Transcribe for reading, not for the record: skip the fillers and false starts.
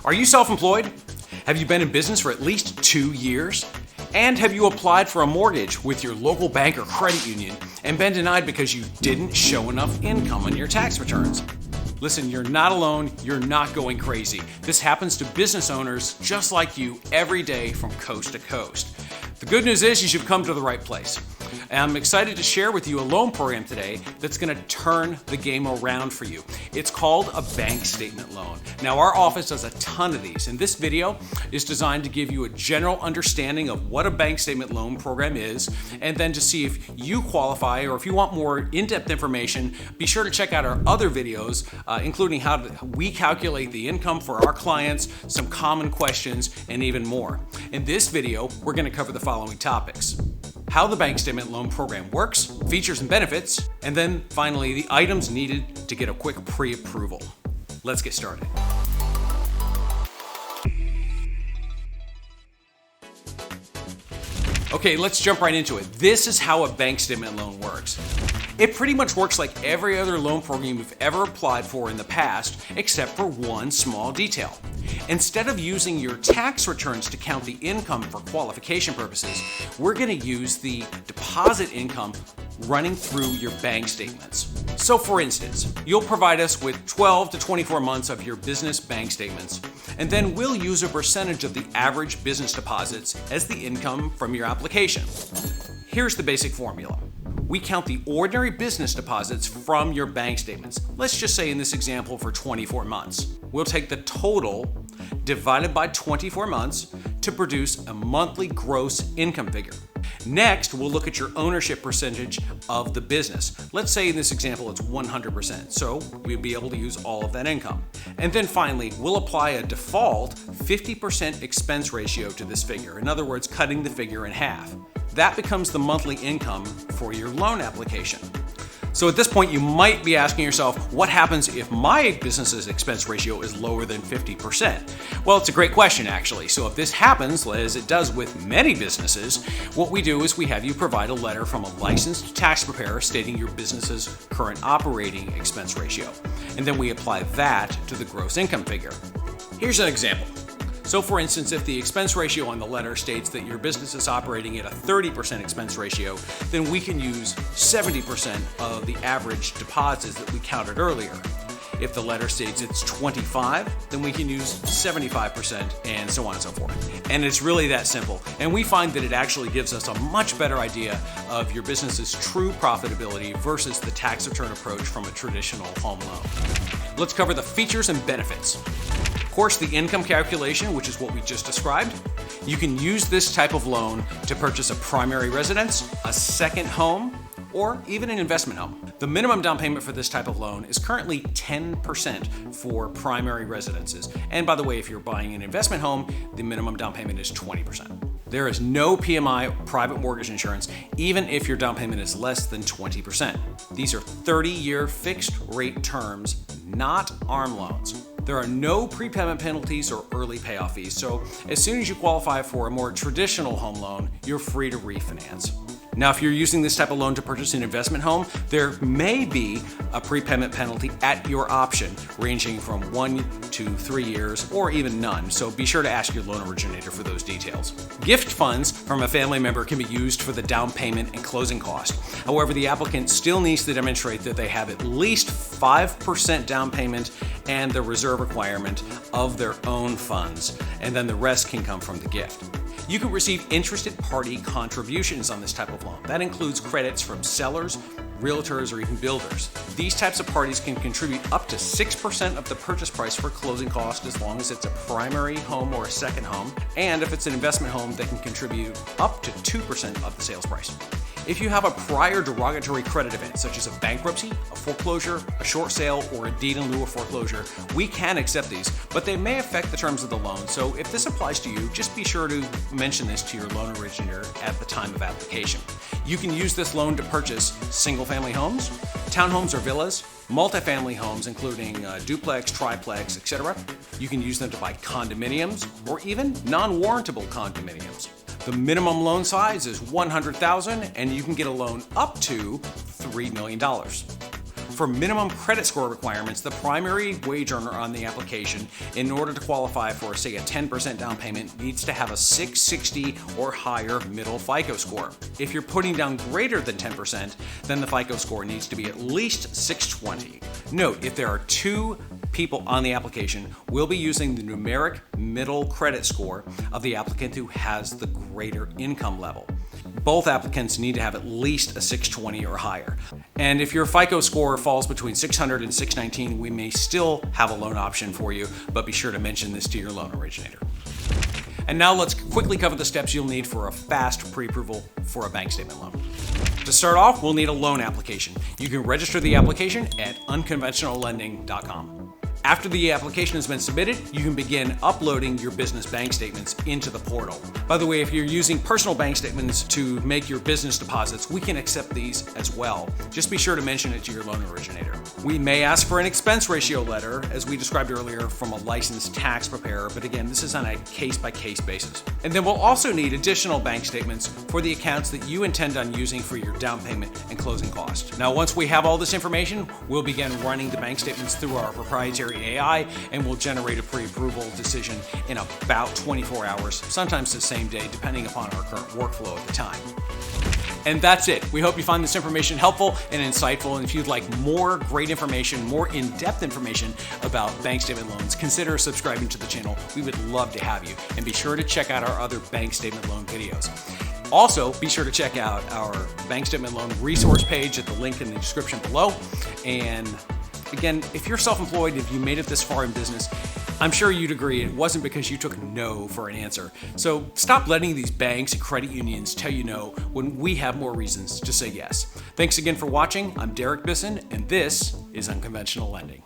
Are you self-employed? Have you been in business for at least 2 years? And have you applied for a mortgage with your local bank or credit union and been denied because you didn't show enough income on your tax returns? Listen, you're not alone, you're not going crazy. This happens to business owners just like you every day from coast to coast. The good news is you should come to the right place. And I'm excited to share with you a loan program today that's going to turn the game around for you. It's called a bank statement loan. Now, our office does a ton of these, and this video is designed to give you a general understanding of what a bank statement loan program is, and then to see if you qualify, or if you want more in-depth information, be sure to check out our other videos, including how we calculate the income for our clients, some common questions, and even more. In this video, we're going to cover the following topics: how the bank statement loan program works, features and benefits, and then finally the items needed to get a quick pre-approval. Let's get started. Okay, let's jump right into it. This is how a bank statement loan works. It pretty much works like every other loan program you've ever applied for in the past, except for one small detail. Instead of using your tax returns to count the income for qualification purposes, we're going to use the deposit income running through your bank statements. So for instance, you'll provide us with 12 to 24 months of your business bank statements, and then we'll use a percentage of the average business deposits as the income from your application. Here's the basic formula. We count the ordinary business deposits from your bank statements. Let's just say in this example for 24 months. We'll take the total divided by 24 months to produce a monthly gross income figure. Next, we'll look at your ownership percentage of the business. Let's say in this example it's 100%, so we'll be able to use all of that income. And then finally, we'll apply a default 50% expense ratio to this figure. In other words, cutting the figure in half. That becomes the monthly income for your loan application. So at this point, you might be asking yourself, what happens if my business's expense ratio is lower than 50%? Well, it's a great question, actually. So if this happens, as it does with many businesses, what we do is we have you provide a letter from a licensed tax preparer stating your business's current operating expense ratio. And then we apply that to the gross income figure. Here's an example. So for instance, if the expense ratio on the letter states that your business is operating at a 30% expense ratio, then we can use 70% of the average deposits that we counted earlier. If the letter states it's 25, then we can use 75% and so on and so forth. And it's really that simple. And we find that it actually gives us a much better idea of your business's true profitability versus the tax return approach from a traditional home loan. Let's cover the features and benefits. Of course, the income calculation, which is what we just described. You can use this type of loan to purchase a primary residence, a second home, or even an investment home. The minimum down payment for this type of loan is currently 10% for primary residences. And by the way, if you're buying an investment home, the minimum down payment is 20%. There is no PMI private mortgage insurance, even if your down payment is less than 20%. These are 30-year fixed rate terms, not ARM loans. There are no prepayment penalties or early payoff fees, so as soon as you qualify for a more traditional home loan, you're free to refinance. Now, if you're using this type of loan to purchase an investment home, there may be a prepayment penalty at your option, ranging from 1 to 3 years or even none. So be sure to ask your loan originator for those details. Gift funds from a family member can be used for the down payment and closing cost. However, the applicant still needs to demonstrate that they have at least 5% down payment and the reserve requirement of their own funds, and then the rest can come from the gift. You can receive interested party contributions on this type of loan. That includes credits from sellers, realtors, or even builders. These types of parties can contribute up to 6% of the purchase price for closing costs as long as it's a primary home or a second home. And if it's an investment home, they can contribute up to 2% of the sales price. If you have a prior derogatory credit event, such as a bankruptcy, a foreclosure, a short sale, or a deed in lieu of foreclosure, we can accept these, but they may affect the terms of the loan. So if this applies to you, just be sure to mention this to your loan originator at the time of application. You can use this loan to purchase single-family homes, townhomes or villas, multifamily homes, including duplex, triplex, etc. You can use them to buy condominiums or even non-warrantable condominiums. The minimum loan size is $100,000, and you can get a loan up to $3 million. For minimum credit score requirements, the primary wage earner on the application, in order to qualify for, say, a 10% down payment, needs to have a 660 or higher middle FICO score. If you're putting down greater than 10%, then the FICO score needs to be at least 620. Note, if there are two people on the application, we'll be using the numeric middle credit score of the applicant who has the greater income level. Both applicants need to have at least a 620 or higher. And if your FICO score falls between 600 and 619, we may still have a loan option for you, but be sure to mention this to your loan originator. And now let's quickly cover the steps you'll need for a fast pre-approval for a bank statement loan. To start off, we'll need a loan application. You can register the application at unconventionallending.com. After the application has been submitted, you can begin uploading your business bank statements into the portal. By the way, if you're using personal bank statements to make your business deposits, we can accept these as well. Just be sure to mention it to your loan originator. We may ask for an expense ratio letter, as we described earlier, from a licensed tax preparer, but again, this is on a case-by-case basis. And then we'll also need additional bank statements for the accounts that you intend on using for your down payment and closing costs. Now, once we have all this information, we'll begin running the bank statements through our proprietary AI, and we'll generate a pre-approval decision in about 24 hours, sometimes the same day, depending upon our current workflow at the time. And that's it. We hope you find this information helpful and insightful. And if you'd like more great information, more in-depth information about bank statement loans, consider subscribing to the channel. We would love to have you. And be sure to check out our other bank statement loan videos. Also, be sure to check out our bank statement loan resource page at the link in the description below. And again, if you're self-employed, if you made it this far in business, I'm sure you'd agree it wasn't because you took no for an answer. So stop letting these banks and credit unions tell you no when we have more reasons to say yes. Thanks again for watching. I'm Derek Bissen, and this is Unconventional Lending.